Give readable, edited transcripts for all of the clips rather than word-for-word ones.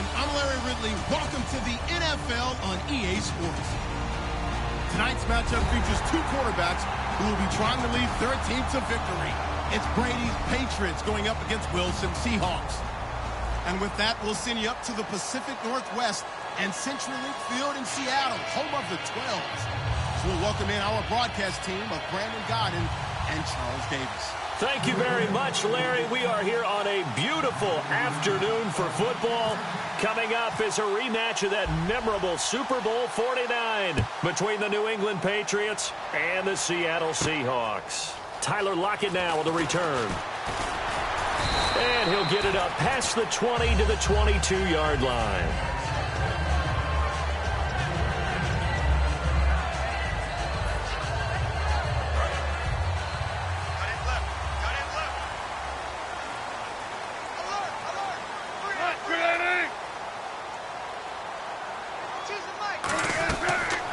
everyone. I'm Larry Ridley. Welcome to the NFL on EA Sports. Tonight's matchup features two quarterbacks who will be trying to lead their team to victory. It's Brady's Patriots going up against Wilson's Seahawks. And with that, we'll send you up to the Pacific Northwest and Central Link Field in Seattle, home of the 12s. So we'll welcome in our broadcast team of Brandon Godden and Charles Davis. Thank you very much, Larry. We are here on a beautiful afternoon for football. Coming up is a rematch of that memorable Super Bowl 49 between the New England Patriots and the Seattle Seahawks. Tyler Lockett now with a return. And he'll get it up past the 20 to the 22-yard line.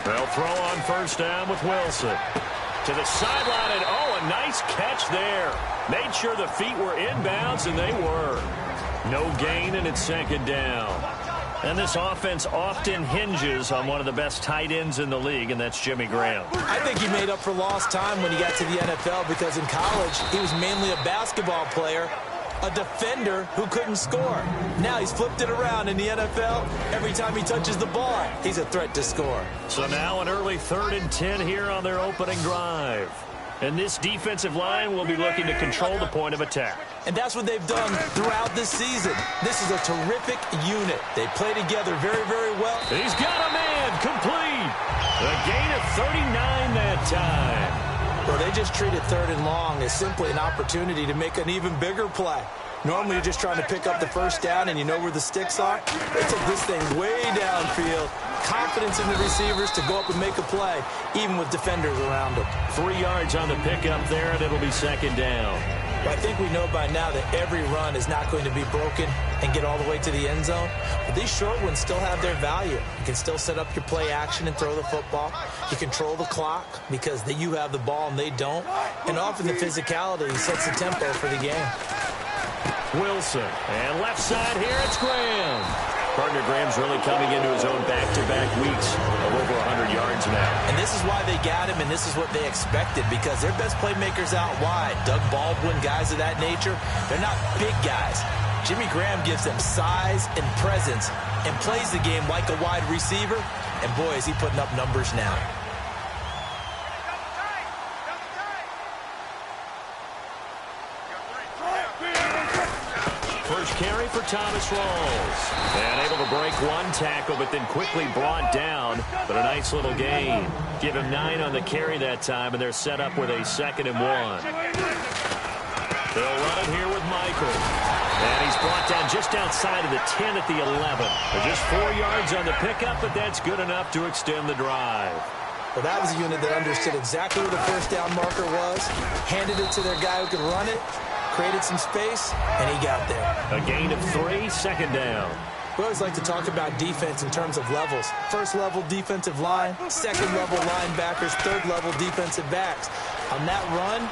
They'll throw on first down with Wilson. To the sideline, and a nice catch there. Made sure the feet were inbounds, and they were. No gain, and it's second down. And this offense often hinges on one of the best tight ends in the league, and that's Jimmy Graham. I think he made up for lost time when he got to the NFL because in college, he was mainly a basketball player, a defender who couldn't score. Now he's flipped it around in the NFL. Every time he touches the ball, he's a threat to score. So now an early 3rd and 10 here on their opening drive. And this defensive line will be looking to control the point of attack. And that's what they've done throughout this season. This is a terrific unit. They play together very, very well. He's got a man complete. A gain of 39 that time. Well, they just treated 3rd and long as simply an opportunity to make an even bigger play. Normally, you're just trying to pick up the first down, and you know where the sticks are. They took this thing way downfield. Confidence in the receivers to go up and make a play, even with defenders around them. 3 yards on the pickup there, and it'll be second down. But I think we know by now that every run is not going to be broken and get all the way to the end zone. But these short ones still have their value. You can still set up your play action and throw the football. You control the clock because you have the ball and they don't. And often the physicality sets the tempo for the game. Wilson. And left side here, it's Graham. Partner Graham's really coming into his own back-to-back weeks of over 100 yards now. And this is why they got him, and this is what they expected, because their best playmakers out wide, Doug Baldwin, guys of that nature, they're not big guys. Jimmy Graham gives them size and presence and plays the game like a wide receiver, and boy, is he putting up numbers now. First carry for Thomas Rawls. And able to break one tackle, but then quickly brought down. But a nice little gain. Give him 9 on the carry that time, and they're set up with a 2nd and 1. They'll run it here with Michael. And he's brought down just outside of the 10 at the 11. Just 4 yards on the pickup, but that's good enough to extend the drive. Well, that was a unit that understood exactly where the first down marker was, handed it to their guy who could run it, created some space, and he got there. A gain of 3, second down. We always like to talk about defense in terms of levels. First level defensive line, second level linebackers, third level defensive backs. On that run,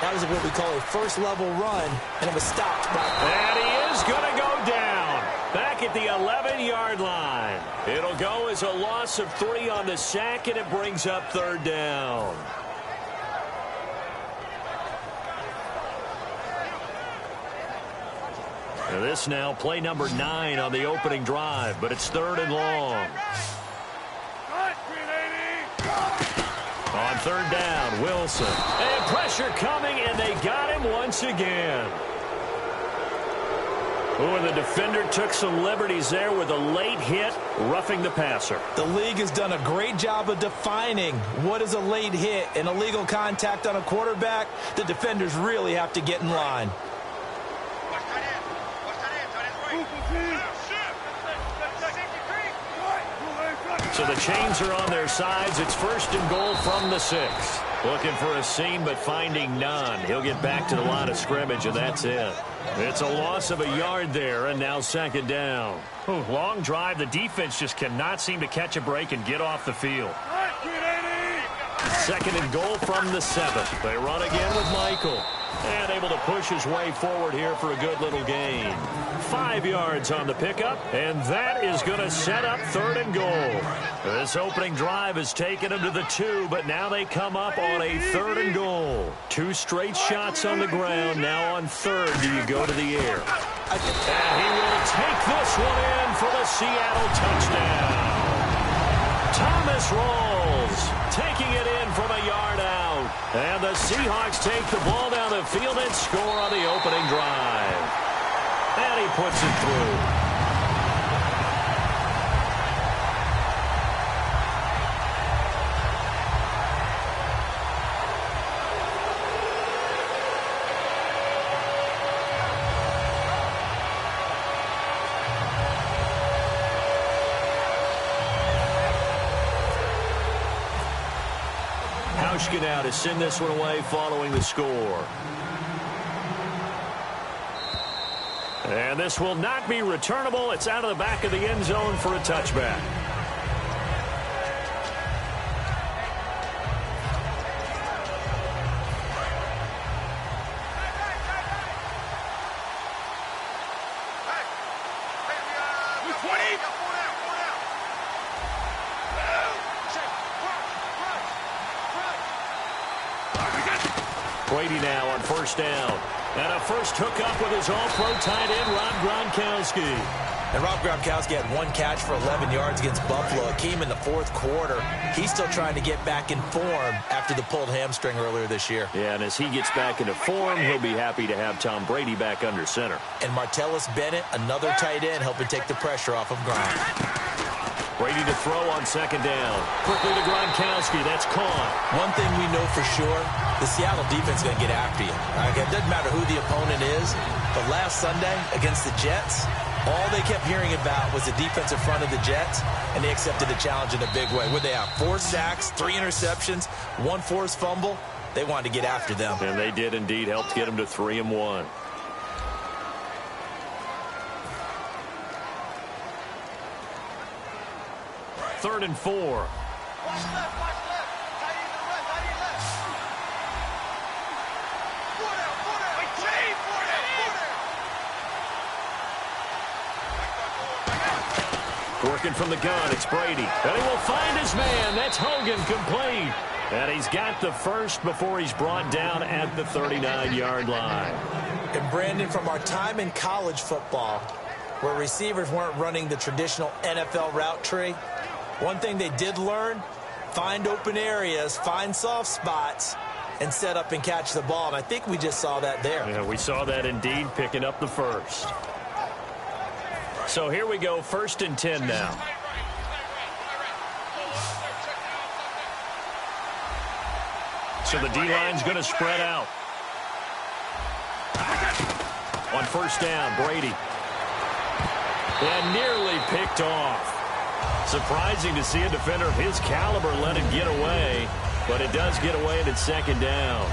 that was what we call a first level run, and it was stopped by... And he is going to go down. Back at the 11-yard line. It'll go as a loss of 3 on the sack, and it brings up 3rd down. And this now play number 9 on the opening drive, but it's 3rd and long. On 3rd down, Wilson. And pressure coming, and they got him once again. Oh, and the defender took some liberties there with a late hit, roughing the passer. The league has done a great job of defining what is a late hit and illegal contact on a quarterback. The defenders really have to get in line. So the chains are on their sides. It's 1st and goal from the 6. Looking for a seam, but finding none. He'll get back to the line of scrimmage, and that's it. It's a loss of a yard there, and now 2nd down. Long drive. The defense just cannot seem to catch a break and get off the field. Second and goal from the 7. They run again with Michael. And able to push his way forward here for a good little gain. 5 yards on the pickup, and that is going to set up 3rd and goal. This opening drive has taken them to the 2, but now they come up on a 3rd and goal. 2 straight shots on the ground. Now on 3rd, do you go to the air? And he will take this one in for the Seattle touchdown. Thomas Rawls taking it in from a yard out. And the Seahawks take the ball down the field and score on the opening drive. And he puts it through. Now to send this one away following the score. And this will not be returnable. It's out of the back of the end zone for a touchback. Brady now on 1st down. And a first hookup with his all-pro tight end, Rob Gronkowski. And Rob Gronkowski had 1 catch for 11 yards against Buffalo. It came in the 4th quarter. He's still trying to get back in form after the pulled hamstring earlier this year. Yeah, and as he gets back into form, he'll be happy to have Tom Brady back under center. And Martellus Bennett, another tight end, helping take the pressure off of Gronk. Brady to throw on 2nd down. Quickly to Gronkowski. That's caught. One thing we know for sure, the Seattle defense is going to get after you. It doesn't matter who the opponent is, but last Sunday against the Jets, all they kept hearing about was the defensive front of the Jets, and they accepted the challenge in a big way. Would they have 4 sacks, 3 interceptions, 1 forced fumble? They wanted to get after them. And they did indeed help get them to 3-1. Third and 4. Watch left, watch left. Tight end to left, tight end left. 4 down, 4 down. Wait, Jay, 4 down, 4 down. Working from the gun, it's Brady. And he will find his man. That's Hogan, complete. And he's got the first before he's brought down at the 39-yard line. And Brandon, from our time in college football, where receivers weren't running the traditional NFL route tree, one thing they did learn, find open areas, find soft spots, and set up and catch the ball. And I think we just saw that there. Yeah, we saw that indeed, picking up the first. So here we go, 1st and 10 now. So the D-line's going to spread out. On 1st down, Brady. And nearly picked off. Surprising to see a defender of his caliber let it get away, but it does get away and it's 2nd down.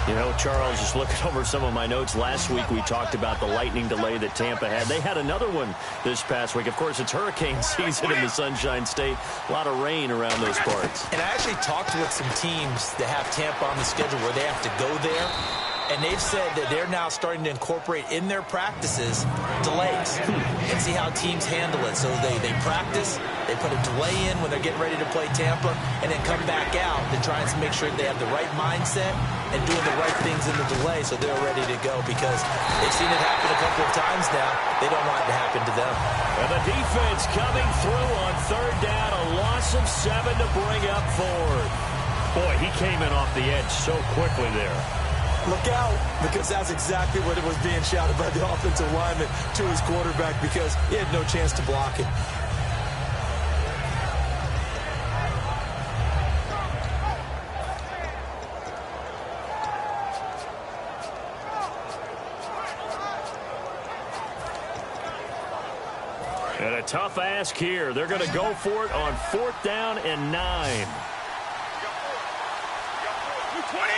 You know, Charles, just looking over some of my notes, last week we talked about the lightning delay that Tampa had. They had another one this past week. Of course, it's hurricane season in the Sunshine State. A lot of rain around those parts. And I actually talked with some teams that have Tampa on the schedule where they have to go there. And they've said that they're now starting to incorporate in their practices delays and see how teams handle it. So they practice, they put a delay in when they're getting ready to play Tampa, and then come back out to try and make sure they have the right mindset and doing the right things in the delay so they're ready to go, because they've seen it happen a couple of times now. They don't want it to happen to them. And the defense coming through on 3rd down, a loss of 7 to bring up 4th. Boy, he came in off the edge so quickly there. Look out, because that's exactly what it was being shouted by the offensive lineman to his quarterback, because he had no chance to block it. And a tough ask here. They're going to go for it on 4th down and 9. 20.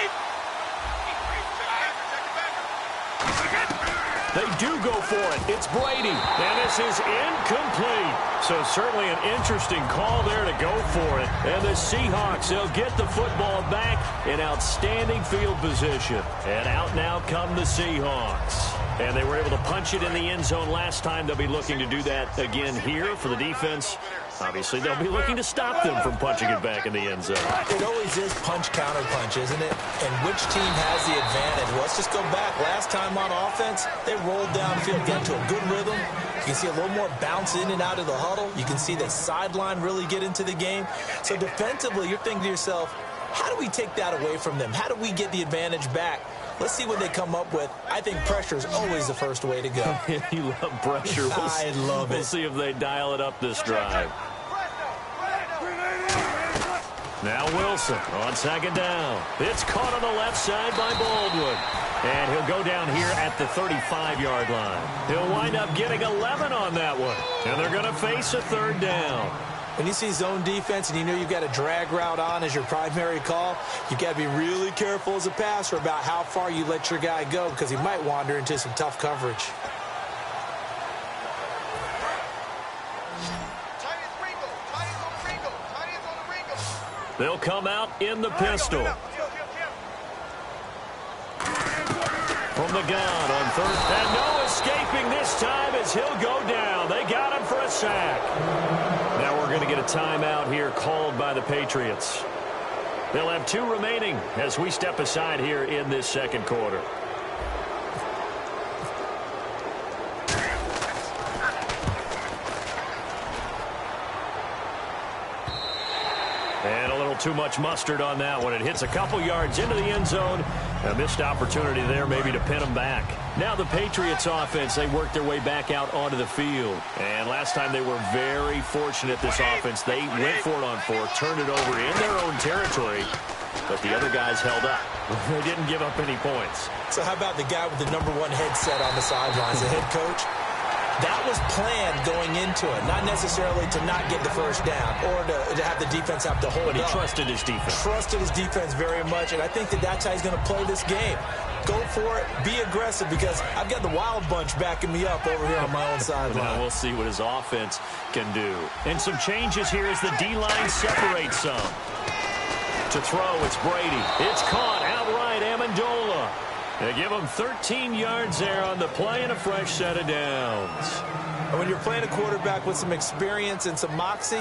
They do go for it. It's Brady. And this is incomplete. So certainly an interesting call there to go for it. And the Seahawks, they'll get the football back in outstanding field position. And out now come the Seahawks. And they were able to punch it in the end zone last time. They'll be looking to do that again here for the defense. Obviously, they'll be looking to stop them from punching it back in the end zone. It always is punch-counter-punch, isn't it? And which team has the advantage? Well, let's just go back. Last time on offense, they rolled downfield, got into a good rhythm. You can see a little more bounce in and out of the huddle. You can see the sideline really get into the game. So defensively, you're thinking to yourself, how do we take that away from them? How do we get the advantage back? Let's see what they come up with. I think pressure is always the first way to go. You love pressure. I love it. We'll see if they dial it up this drive. Now Wilson on second down. It's caught on the left side by Baldwin. And he'll go down here at the 35-yard line. He'll wind up getting 11 on that one. And they're going to face a third down. When you see zone defense and you know you've got a drag route on as your primary call, you've got to be really careful as a passer about how far you let your guy go because he might wander into some tough coverage. They'll come out in the pistol. From the gun on third. And no escaping this time as he'll go down. They got him for a sack. Now we're going to get a timeout here called by the Patriots. They'll have 2 remaining as we step aside here in this second quarter. And a little too much mustard on that one. It hits a couple yards into the end zone. A missed opportunity there maybe to pin them back. Now the Patriots offense, they work their way back out onto the field. And last time they were very fortunate, this offense. They went for it on 4, turned it over in their own territory. But the other guys held up. They didn't give up any points. So how about the guy with the #1 headset on the sidelines, the head coach? That was planned going into it, not necessarily to not get the first down or to have the defense have to hold up. But he trusted his defense. Trusted his defense very much, and I think that's how he's going to play this game. Go for it, be aggressive, because I've got the wild bunch backing me up over here on my own sideline. Now we'll see what his offense can do. And some changes here as the D-line separates some. To throw, it's Brady. It's caught outright, Amendola. They give him 13 yards there on the play and a fresh set of downs. And when you're playing a quarterback with some experience and some moxie,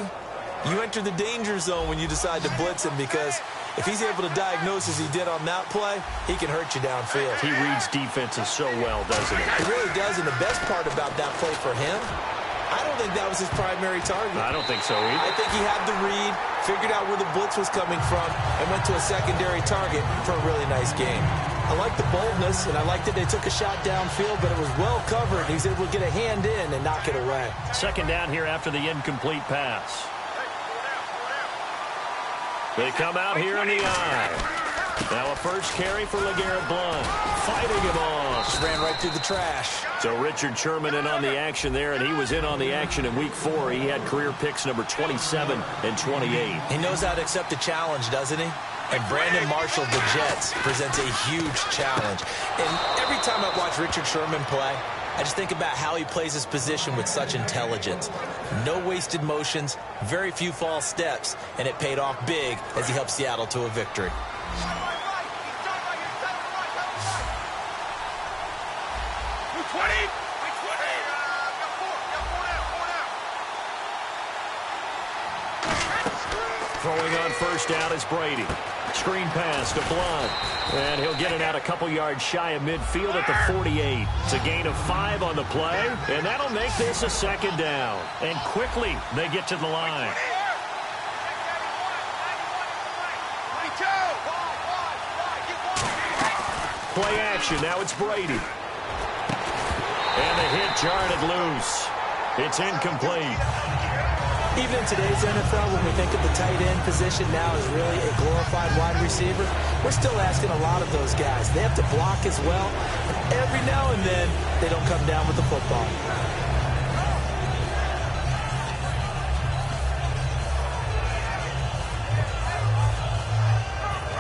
you enter the danger zone when you decide to blitz him, because if he's able to diagnose as he did on that play, he can hurt you downfield. He reads defenses so well, doesn't he? He really does, and the best part about that play for him, I don't think that was his primary target. I don't think so either. I think he had the read, figured out where the blitz was coming from, and went to a secondary target for a really nice game. I like the boldness, and I like that they took a shot downfield, but it was well covered. He was able to get a hand in and knock it away. Second down here after the incomplete pass. They come out here in the eye. Now a first carry for LeGarrette Blount. Fighting him off. Just ran right through the trash. So Richard Sherman in on the action there, and he was in on the action in Week 4. He had career picks number 27 and 28. He knows how to accept a challenge, doesn't he? And Brandon Marshall, the Jets, presents a huge challenge. And every time I watch Richard Sherman play, I just think about how he plays his position with such intelligence. No wasted motions, very few false steps, and it paid off big as he helped Seattle to a victory. Throwing on first down is Brady. Screen pass to Blount. And he'll get it out a couple yards shy of midfield at the 48. It's a gain of 5 on the play, and that'll make this a second down. And quickly, they get to the line. Play action. Now it's Brady. And the hit jarred it loose. It's incomplete. Even in today's NFL, when we think of the tight end position now as really a glorified wide receiver, we're still asking a lot of those guys. They have to block as well. And every now and then, they don't come down with the football.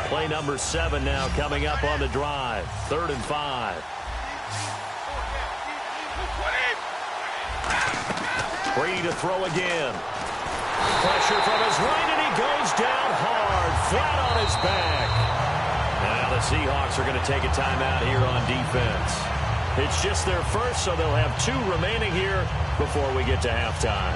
Play number 7 now coming up on the drive. 3rd and 5. Brady to throw again. Pressure from his right, and he goes down hard, flat on his back. Now the Seahawks are going to take a timeout here on defense. It's just their first, so they'll have 2 remaining here before we get to halftime.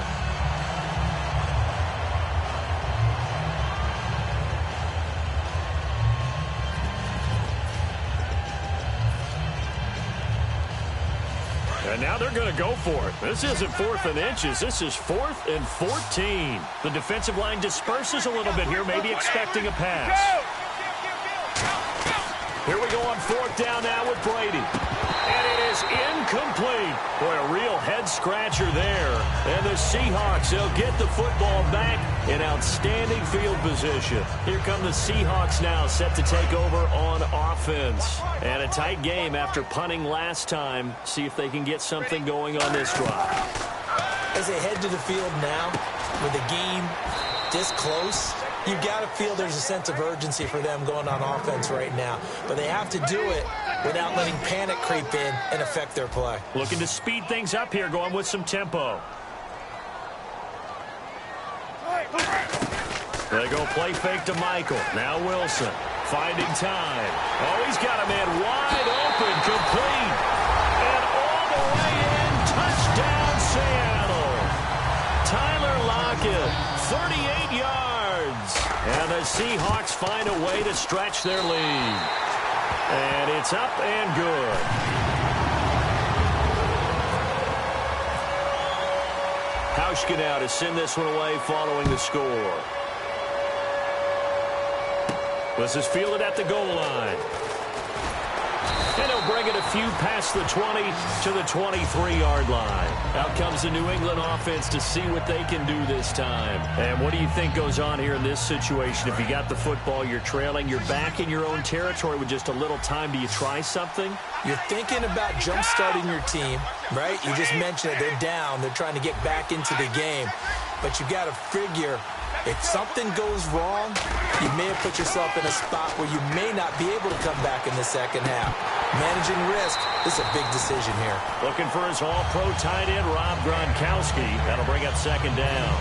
And now they're going to go for it. This isn't 4th and inches. This is 4th and 14. The defensive line disperses a little bit here, maybe expecting a pass. Here we go on 4th down now with Brady. And it is incomplete. Boy, a real head-scratcher there. And the Seahawks, they'll get the football back in outstanding field position. Here come the Seahawks now, set to take over on offense. And a tight game after punting last time. See if they can get something going on this drive. As they head to the field now, with the game this close, you've got to feel there's a sense of urgency for them going on offense right now. But they have to do it without letting panic creep in and affect their play. Looking to speed things up here, going with some tempo. They go play fake to Michael. Now Wilson finding time. Oh, he's got a man wide open, complete. And all the way in, touchdown Seattle. Tyler Lockett, 38 yards. And the Seahawks find a way to stretch their lead. And it's up and good. Hauschka now to send this one away following the score. This is fielded at the goal line. And he'll bring it a few past the 20 to the 23-yard line. Out comes the New England offense to see what they can do this time. And what do you think goes on here in this situation? If you got the football, you're trailing, you're back in your own territory with just a little time. Do you try something? You're thinking about jump-starting your team, right? You just mentioned it. They're down. They're trying to get back into the game. But you got to figure, if something goes wrong, you may have put yourself in a spot where you may not be able to come back in the second half. Managing risk is a big decision here. Looking for his all-pro tight end, Rob Gronkowski. That'll bring up second down.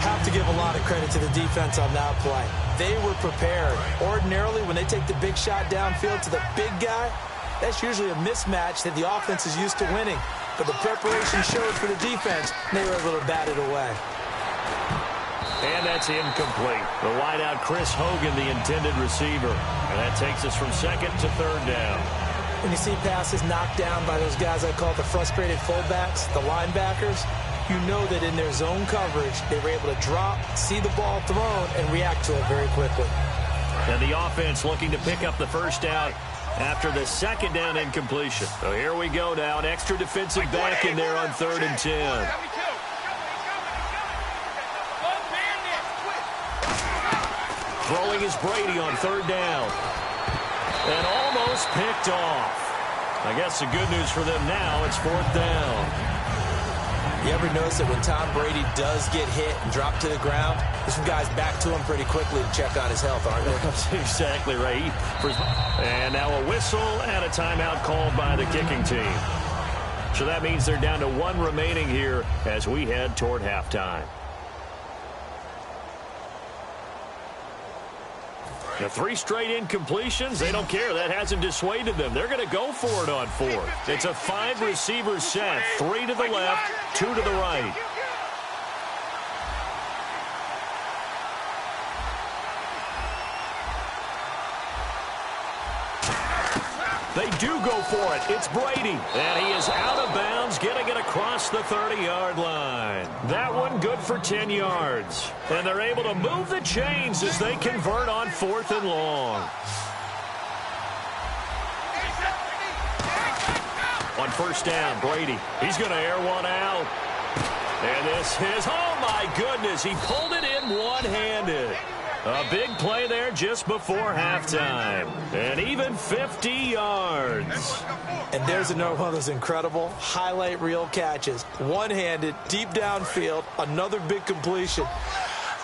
Have to give a lot of credit to the defense on that play. They were prepared. Ordinarily, when they take the big shot downfield to the big guy, that's usually a mismatch that the offense is used to winning. But the preparation showed for the defense, and they were able to bat it away. And that's incomplete. The wideout, Chris Hogan, the intended receiver. And that takes us from second to third down. When you see passes knocked down by those guys I call the frustrated fullbacks, the linebackers, you know that in their zone coverage, they were able to drop, see the ball thrown, and react to it very quickly. And the offense looking to pick up the first down after the second down incompletion. So here we go now. An extra defensive back in there on 3rd and 10. Throwing is Brady on 3rd down. And almost picked off. I guess the good news for them now, it's 4th down. You ever notice that when Tom Brady does get hit and drop to the ground, there's some guys back to him pretty quickly to check on his health, aren't there? That's exactly right. And now a whistle and a timeout called by the kicking team. So that means they're down to 1 remaining here as we head toward halftime. The 3 straight incompletions, they don't care. That hasn't dissuaded them. They're going to go for it on 4th. It's a 5-receiver set, 3 to the left, 2 to the right. They do go for it. It's Brady. And he is out of bounds, getting it across the 30-yard line. That one good for 10 yards. And they're able to move the chains as they convert on 4th and long. On 1st down, Brady. He's going to air one out. And this is, oh my goodness, he pulled it in one-handed. A big play there just before halftime. And even 50 yards. And there's another one of those incredible highlight reel catches. One-handed, deep downfield, another big completion.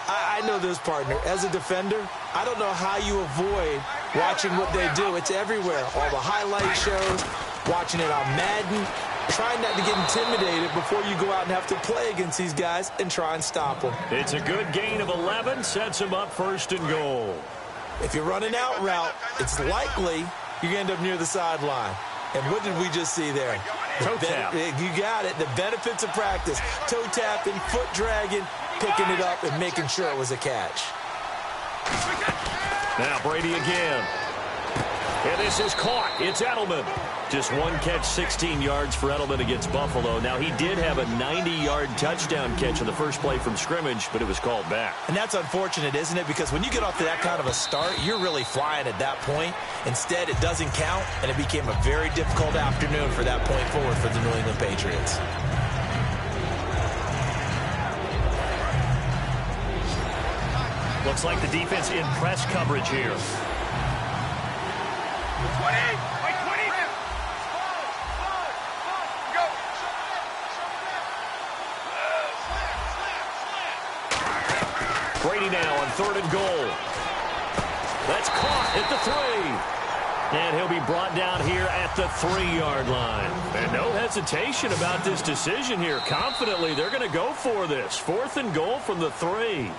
I know this, partner. As a defender, I don't know how you avoid watching what they do. It's everywhere. All the highlight shows, watching it on Madden. try not to get intimidated before you go out and have to play against these guys and try and stop them. It's a good gain of 11, sets him up 1st and goal. If you're running out route, it's likely you're going to end up near the sideline. And what did we just see there? Toe tap. You got it. The benefits of practice. Toe tapping, foot dragging, picking it up, and making sure it was a catch. Now Brady again. And this is caught. It's Edelman. Just 1 catch, 16 yards for Edelman against Buffalo. Now, he did have a 90-yard touchdown catch in the first play from scrimmage, but it was called back. And that's unfortunate, isn't it? Because when you get off to that kind of a start, you're really flying at that point. Instead, it doesn't count, and it became a very difficult afternoon for that point forward for the New England Patriots. Looks like the defense in press coverage here. 20! Brady now on 3rd and goal. That's caught at the 3. And he'll be brought down here at the 3-yard line. And no hesitation about this decision here. Confidently, they're going to go for this. 4th and goal from the 3.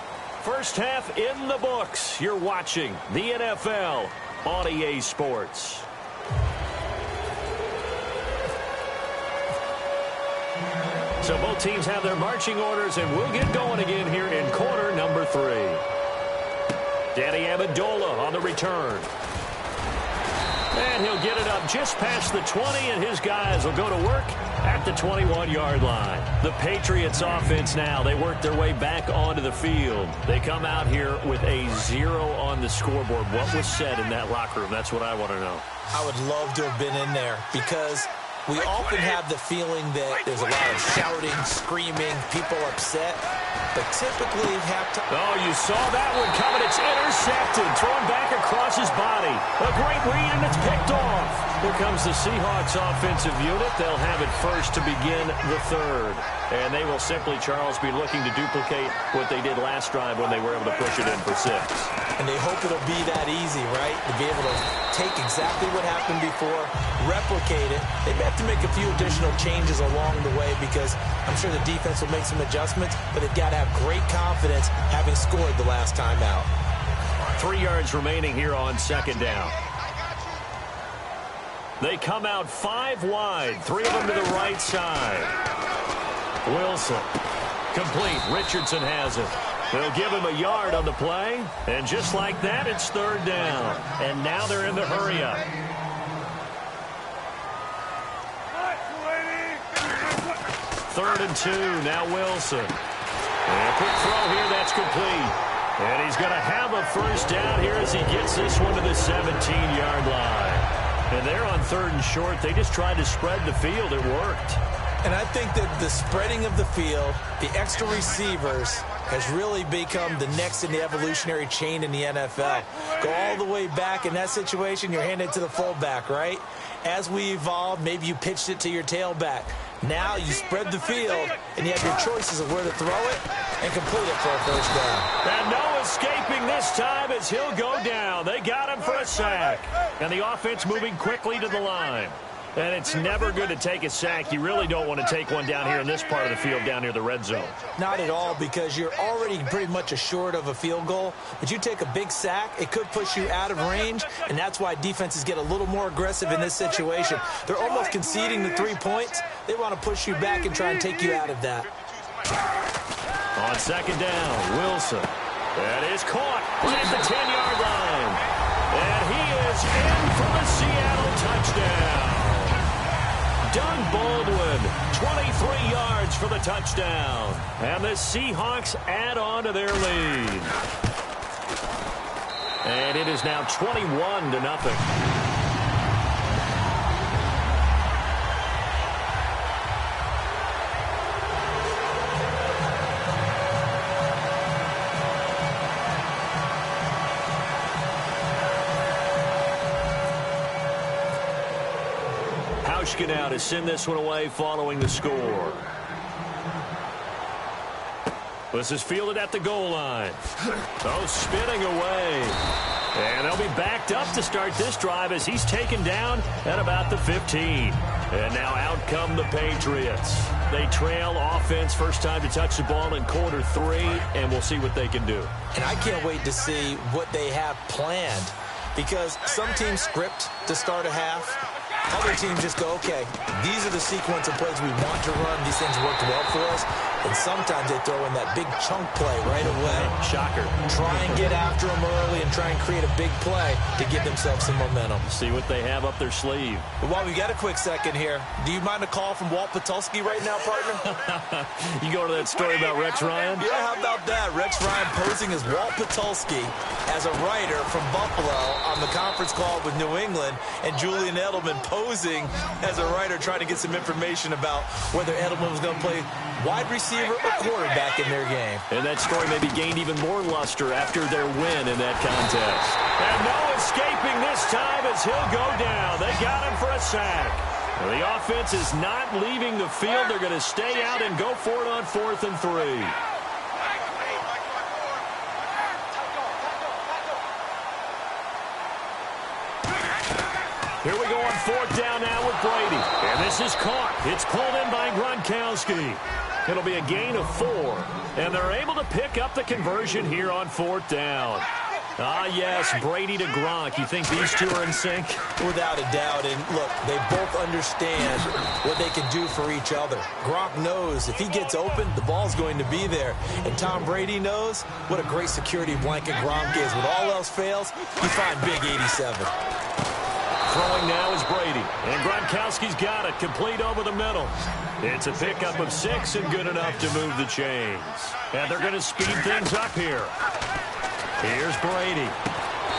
First half in the books. You're watching the NFL on EA Sports. So both teams have their marching orders, and we'll get going again here in quarter number 3. Danny Amendola on the return. And he'll get it up just past the 20, and his guys will go to work at the 21-yard line. The Patriots offense now, they work their way back onto the field. They come out here with a 0 on the scoreboard. What was said in that locker room? That's what I want to know. I would love to have been in there because we often have the feeling that there's a lot of shouting, screaming, people upset. But typically, halftime. Oh, you saw that one coming. It's intercepted. Thrown back across his body. A great read, and it's picked off. Here comes the Seahawks offensive unit. They'll have it first to begin the 3rd. And they will simply, Charles, be looking to duplicate what they did last drive when they were able to push it in for 6. And they hope it'll be that easy, right? To be able to take exactly what happened before, replicate it. They may have to make a few additional changes along the way because I'm sure the defense will make some adjustments, but they've got to have great confidence having scored the last time out. 3 yards remaining here on 2nd down. They come out 5 wide, 3 of them to the right side. Wilson, complete. Richardson has it. They'll give him a yard on the play, and just like that, it's 3rd down. And now they're in the hurry-up. 3rd and 2, now Wilson. And a quick throw here, that's complete. And he's going to have a 1st down here as he gets this one to the 17-yard line. And they're on 3rd and short. They just tried to spread the field. It worked. And I think that the spreading of the field, the extra receivers, has really become the next in the evolutionary chain in the NFL. Go all the way back in that situation, you're handed to the fullback, right? As we evolve, maybe you pitched it to your tailback. Now you spread the field, and you have your choices of where to throw it and complete it for a 1st down. And no escaping this time as he'll go down. They got him for a sack. And the offense moving quickly to the line. And it's never good to take a sack. You really don't want to take one down here in this part of the field, down near the red zone. Not at all, because you're already pretty much assured of a field goal. But you take a big sack, it could push you out of range, and that's why defenses get a little more aggressive in this situation. They're almost conceding the 3 points. They want to push you back and try and take you out of that. On 2nd down, Wilson. That is caught right at the 10-yard line. And he is in for the Seattle touchdown. Doug Baldwin, 23 yards for the touchdown. And the Seahawks add on to their lead. And it is now 21-0. Now to send this one away following the score. This is fielded at the goal line. Oh, spinning away. And they'll be backed up to start this drive as he's taken down at about the 15. And now out come the Patriots. They trail offense, first time to touch the ball in quarter 3, and we'll see what they can do. And I can't wait to see what they have planned, because some teams script to start a half. Other teams just go, okay, these are the sequence of plays we want to run. These things worked well for us. And sometimes they throw in that big chunk play right away. Shocker. Try and get after them early and try and create a big play to give themselves some momentum. See what they have up their sleeve. Well, we got a quick second here. Do you mind a call from Walt Patulski right now, partner? You go to that story about Rex Ryan? Yeah, how about that? Rex Ryan posing as Walt Patulski as a writer from Buffalo on the conference call with New England, and Julian Edelman posing as a writer trying to get some information about whether Edelman was going to play wide receiver or quarterback in their game. And that story maybe gained even more luster after their win in that contest. And no escaping this time as he'll go down. They got him for a sack. Well, the offense is not leaving the field. They're going to stay out and go for it on 4th and 3. Here we go on 4th down now with Brady. And this is caught. It's pulled in by Gronkowski. It'll be a gain of 4. And they're able to pick up the conversion here on 4th down. Ah, yes, Brady to Gronk. You think these two are in sync? Without a doubt. And look, they both understand what they can do for each other. Gronk knows if he gets open, the ball's going to be there. And Tom Brady knows what a great security blanket Gronk is. When all else fails, you find big 87. Throwing now is Brady. And Gronkowski's got it. Complete over the middle. It's a pickup of 6 and good enough to move the chains. And they're going to speed things up here. Here's Brady.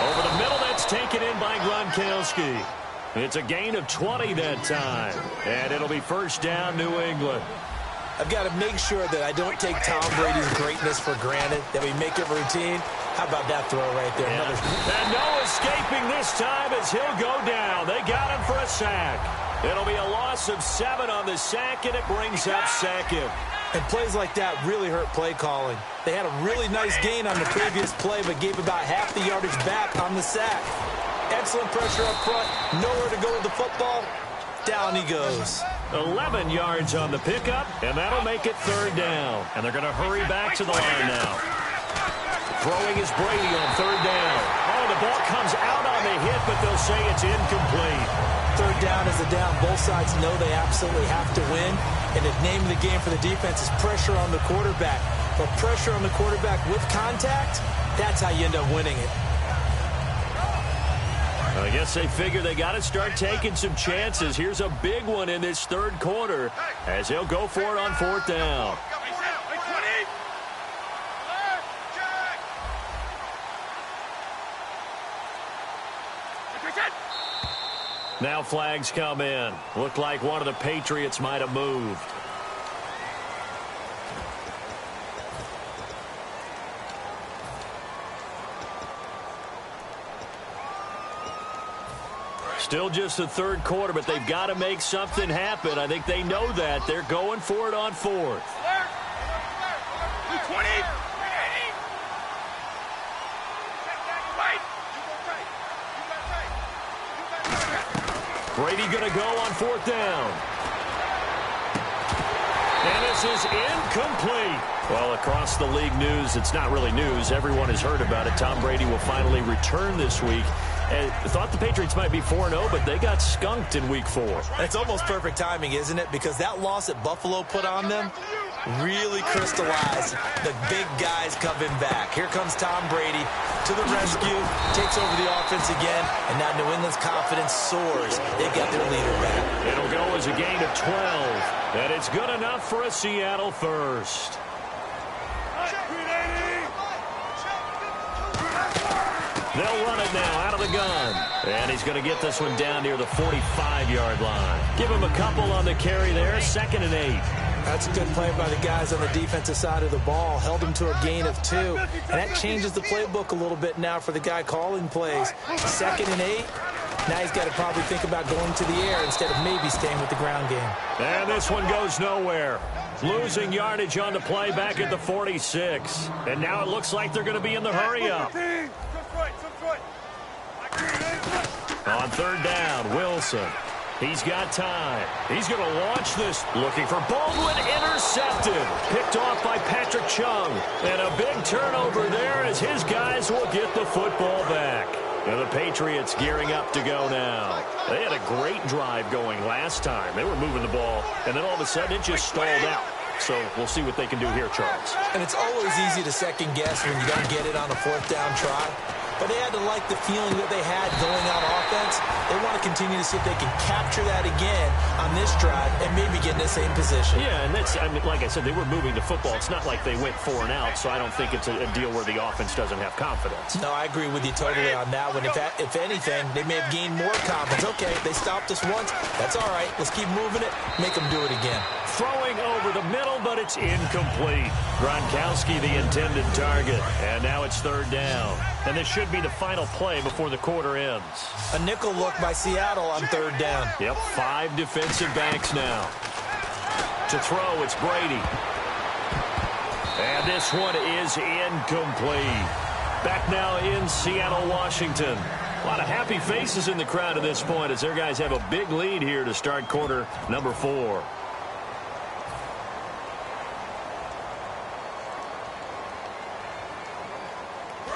Over the middle, that's taken in by Gronkowski. It's a gain of 20 that time. And it'll be first down, New England. I've got to make sure that I don't take Tom Brady's greatness for granted, that we make it routine. How about that throw right there? Yeah. And no escaping this time as he'll go down. They got him for a sack. It'll be a loss of 7 on the sack, and it brings up 2nd. And plays like that really hurt play calling. They had a really nice gain on the previous play, but gave about half the yardage back on the sack. Excellent pressure up front. Nowhere to go with the football. Down he goes. 11 yards on the pickup, and that'll make it 3rd down. And they're going to hurry back to the line now. Throwing is Brady on 3rd down. Oh, the ball comes out on the hit, but they'll say it's incomplete. 3rd down is a down. Both sides know they absolutely have to win. And the name of the game for the defense is pressure on the quarterback. But pressure on the quarterback with contact, that's how you end up winning it. I guess they figure they got to start taking some chances. Here's a big one in this 3rd quarter as he'll go for it on 4th down. Now flags come in. Looked like one of the Patriots might have moved. Still just the 3rd quarter, but they've got to make something happen. I think they know that. They're going for it on 4th. Brady going to go on 4th down. And this is incomplete. Well, across the league news, it's not really news. Everyone has heard about it. Tom Brady will finally return this week. And thought the Patriots might be 4-0, but they got skunked in week 4. It's almost perfect timing, isn't it? Because that loss that Buffalo put on them really crystallized the big guys coming back. Here comes Tom Brady to the rescue, takes over the offense again, and now New England's confidence soars. They got their leader back. It'll go as a gain of 12, and it's good enough for a Seattle first. They'll run it now out of the gun. And he's going to get this one down near the 45-yard line. Give him a couple on the carry there. 2nd and 8. That's a good play by the guys on the defensive side of the ball. Held him to a gain of 2. And that changes the playbook a little bit now for the guy calling plays. 2nd and 8. Now he's got to probably think about going to the air instead of maybe staying with the ground game. And this one goes nowhere. Losing yardage on the play back at the 46. And now it looks like they're going to be in the hurry-up. On 3rd down, Wilson. He's got time. He's going to launch this. Looking for Baldwin. Intercepted. Picked off by Patrick Chung. And a big turnover there as his guys will get the football back. And the Patriots gearing up to go now. They had a great drive going last time. They were moving the ball, and then all of a sudden it just stalled out. So we'll see what they can do here, Charles. And it's always easy to second guess when you don't get it on a fourth down try. But they had to like the feeling that they had going on offense. They want to continue to see if they can capture that again on this drive and maybe get in the same position. Yeah, and that's, I mean, like I said, they were moving the football. It's not like they went 4 and out, so I don't think it's a deal where the offense doesn't have confidence. No, I agree with you totally on that one. If anything, they may have gained more confidence. Okay, they stopped us once. That's all right. Let's keep moving it. Make them do it again. Throwing over the middle, but it's incomplete. Gronkowski, the intended target. And now it's 3rd down. And this should be the final play before the quarter ends. A nickel look by Seattle on 3rd down. Yep, 5 defensive backs now. To throw, it's Brady. And this one is incomplete. Back now in Seattle, Washington. A lot of happy faces in the crowd at this point as their guys have a big lead here to start quarter number 4.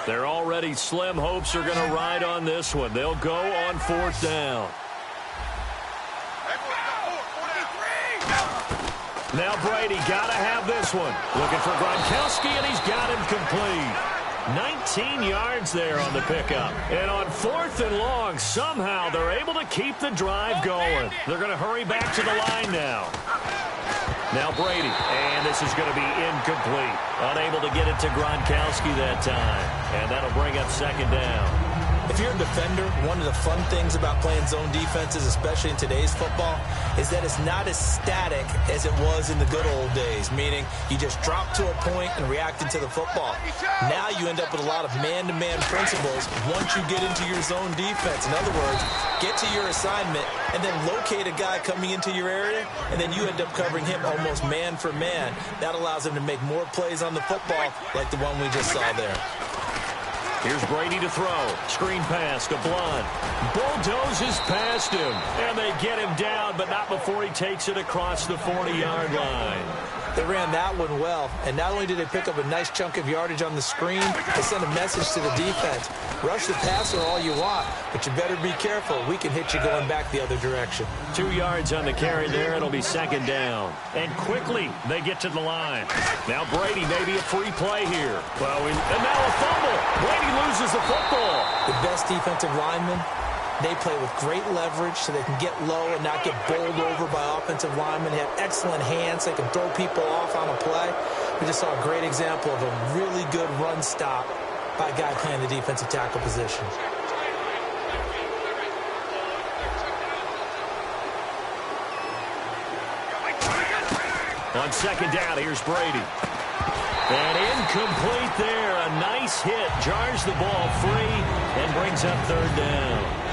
They're already slim hopes are going to ride on this one. They'll go on 4th down. Now Brady got to have this one. Looking for Gronkowski, and he's got him complete. 19 yards there on the pickup. And on 4th and long, somehow they're able to keep the drive going. They're going to hurry back to the line now. Now Brady, and this is going to be incomplete. Unable to get it to Gronkowski that time. And that'll bring up 2nd down. If you're a defender, one of the fun things about playing zone defenses, especially in today's football, is that it's not as static as it was in the good old days, meaning you just drop to a point and reacted to the football. Now you end up with a lot of man-to-man principles once you get into your zone defense. In other words, get to your assignment and then locate a guy coming into your area, and then you end up covering him almost man for man. That allows him to make more plays on the football like the one we just saw there. Here's Brady to throw. Screen pass to Blunt. Bulldozes past him. And they get him down, but not before he takes it across the 40-yard line. They ran that one well, and not only did they pick up a nice chunk of yardage on the screen, they sent a message to the defense. Rush the passer all you want, but you better be careful. We can hit you going back the other direction. 2 yards on the carry there. It'll be 2nd down. And quickly, they get to the line. Now Brady, maybe a free play here. Well, and now a fumble. Brady loses the football. The best defensive linemen, they play with great leverage so they can get low and not get bowled over by offensive linemen. They have excellent hands. They can throw people off on a play. We just saw a great example of a really good run stop by a guy playing the defensive tackle position. On 2nd down, here's Brady. And incomplete there. A nice hit. Jars the ball free and brings up 3rd down.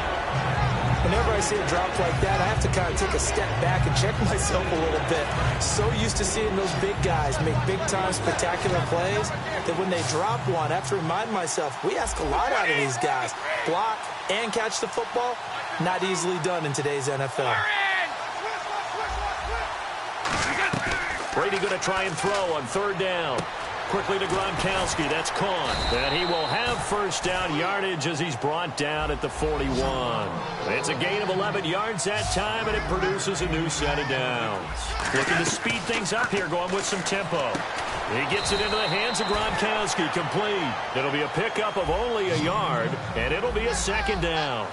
Whenever I see a drop like that, I have to kind of take a step back and check myself a little bit. So used to seeing those big guys make big-time spectacular plays that when they drop one, I have to remind myself, we ask a lot out of these guys. Block and catch the football, not easily done in today's NFL. Brady going to try and throw on 3rd down. Quickly to Gronkowski. That's caught. And he will have 1st down yardage as he's brought down at the 41. It's a gain of 11 yards that time, and it produces a new set of downs. Looking to speed things up here, going with some tempo. He gets it into the hands of Gronkowski. Complete. It'll be a pickup of only a yard, and it'll be a 2nd down.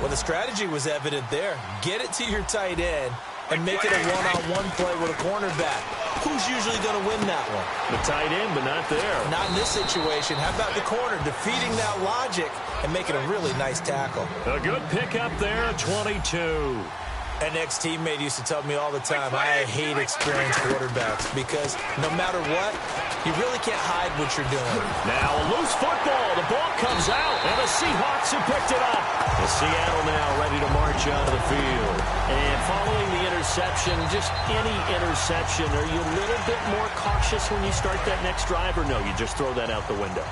Well, the strategy was evident there. Get it to your tight end and make it a one-on-one play with a cornerback. Who's usually going to win that one? The tight end, but not there. Not in this situation. How about the corner defeating that logic and making a really nice tackle? A good pickup there at 22. An ex-teammate used to tell me all the time, I hate experienced quarterbacks because no matter what, you really can't hide what you're doing. Now a loose football. The ball comes out, and the Seahawks have picked it up. The Seattle now ready to march onto the field. And following the interception, just any interception, are you a little bit more cautious when you start that next drive, or no, you just throw that out the window?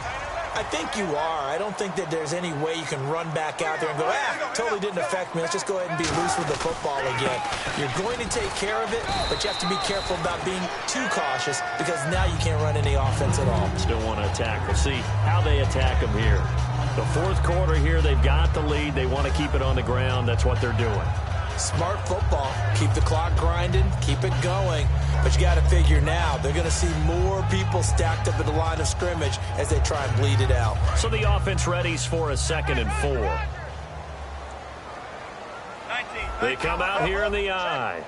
I think you are. I don't think that there's any way you can run back out there and go, totally didn't affect me. Let's just go ahead and be loose with the football again. You're going to take care of it, but you have to be careful about being too cautious because now you can't run any offense at all. Still want to attack. We'll see how they attack them here. The fourth quarter here, they've got the lead. They want to keep it on the ground. That's what they're doing. Smart football. Keep the clock grinding. Keep it going. But you got to figure now, they're going to see more people stacked up at the line of scrimmage as they try and bleed it out. So the offense readies for a 2nd and 4. They come out here in the eye.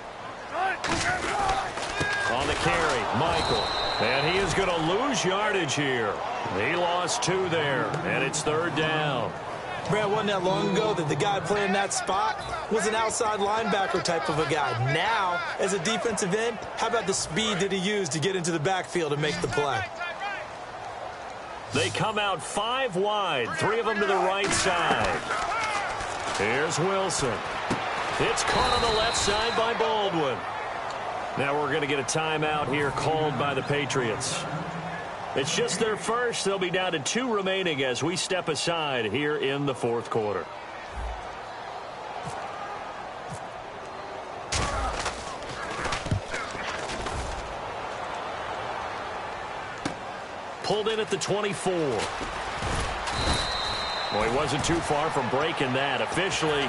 On the carry, Michael. And he is going to lose yardage here. He lost 2 there, and it's 3rd down. Brad, wasn't that long ago that the guy playing that spot was an outside linebacker type of a guy. Now, as a defensive end, how about the speed that he used to get into the backfield and make the play? They come out 5 wide, 3 of them to the right side. Here's Wilson. It's caught on the left side by Baldwin. Now we're going to get a timeout here called by the Patriots. It's just their first. They'll be down to 2 remaining as we step aside here in the 4th quarter. Pulled in at the 24. Well, he wasn't too far from breaking that. Officially,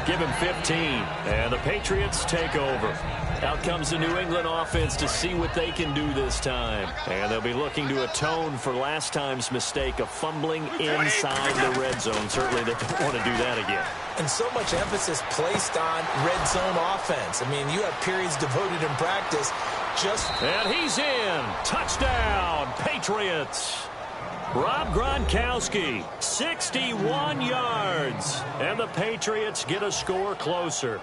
give him 15. And the Patriots take over. Out comes the New England offense to see what they can do this time. And they'll be looking to atone for last time's mistake of fumbling inside the red zone. Certainly they don't want to do that again. And so much emphasis placed on red zone offense. I mean, you have periods devoted in practice just... And he's in. Touchdown, Patriots. Rob Gronkowski, 61 yards. And the Patriots get a score closer.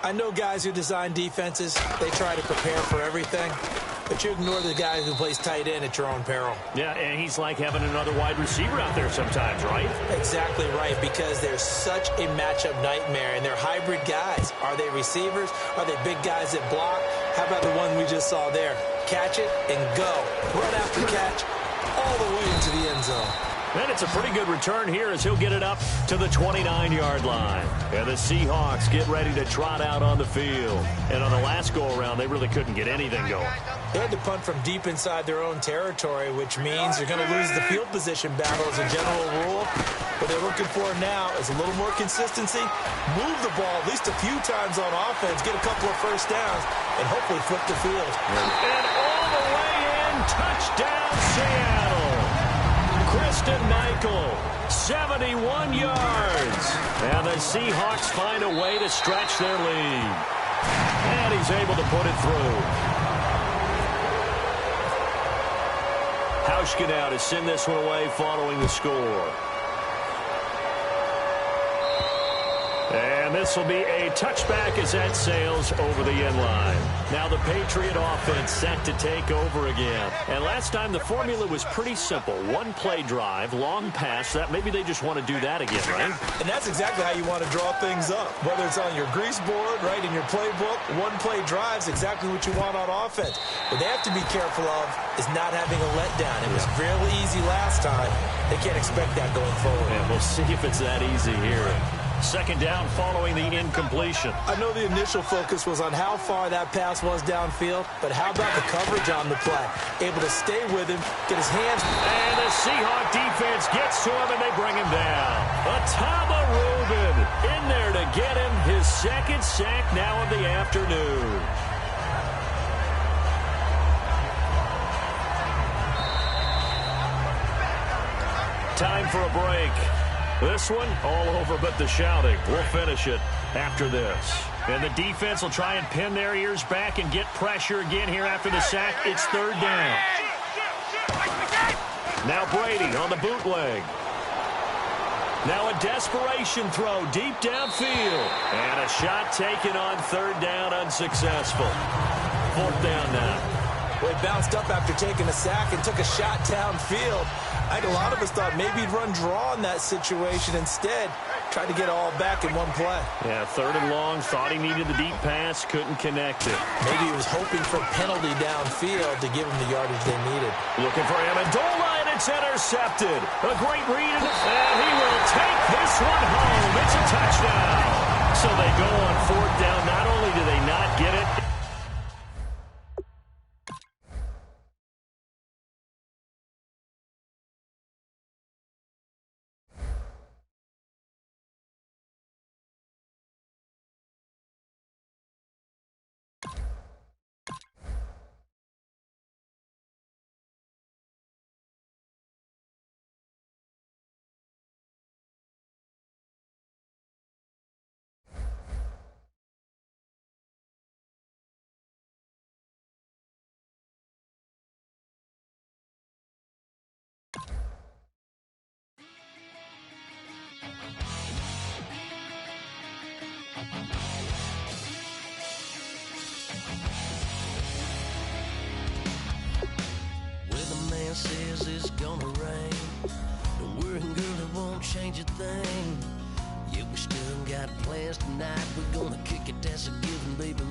I know guys who design defenses, they try to prepare for everything, but you ignore the guy who plays tight end at your own peril. Yeah, and he's like having another wide receiver out there sometimes, right? Exactly right, because they're such a matchup nightmare, and they're hybrid guys. Are they receivers? Are they big guys that block? How about the one we just saw there? Catch it and go. Run after catch all the way into the end zone. And it's a pretty good return here as he'll get it up to the 29-yard line. And the Seahawks get ready to trot out on the field. And on the last go-around, they really couldn't get anything going. They had to punt from deep inside their own territory, which means you're going to lose the field position battle as a general rule. What they're looking for now is a little more consistency, move the ball at least a few times on offense, get a couple of first downs, and hopefully flip the field. And all the way in, touchdown Seattle. Christian Michael, 71 yards. And the Seahawks find a way to stretch their lead. And he's able to put it through. Hauschka now to send this one away following the score. And this will be a touchback as that sails over the end line. Now the Patriot offense set to take over again. And last time the formula was pretty simple. One play drive, long pass. That maybe they just want to do that again, right? And that's exactly how you want to draw things up. Whether it's on your grease board, right, in your playbook, one play drive is exactly what you want on offense. What they have to be careful of is not having a letdown. It was really easy last time. They can't expect that going forward. And we'll see if it's that easy here. Second down following the incompletion. I know the initial focus was on how far that pass was downfield, but how about the coverage on the play? Able to stay with him, get his hands... And the Seahawk defense gets to him, and they bring him down. Atama Rubin in there to get him his second sack now of the afternoon. Time for a break. This one, all over but the shouting. We'll finish it after this. And the defense will try and pin their ears back and get pressure again here after the sack. It's third down. Now Brady on the bootleg. Now a desperation throw deep downfield. And a shot taken on third down, unsuccessful. Fourth down now. Well, he bounced up after taking a sack and took a shot downfield. I think a lot of us thought maybe he'd run draw in that situation. Instead, tried to get it all back in one play. Yeah, third and long. Thought he needed the deep pass. Couldn't connect it. Maybe he was hoping for a penalty downfield to give him the yardage they needed. Looking for Amendola, and It's intercepted. A great read, and he will take this one home. It's a touchdown. So they go on fourth down. Not only do they not get it, says it's gonna rain. Don't worry, girl, it won't change a thing. Yeah, we still got plans tonight. We're gonna kick it, that's a given, baby.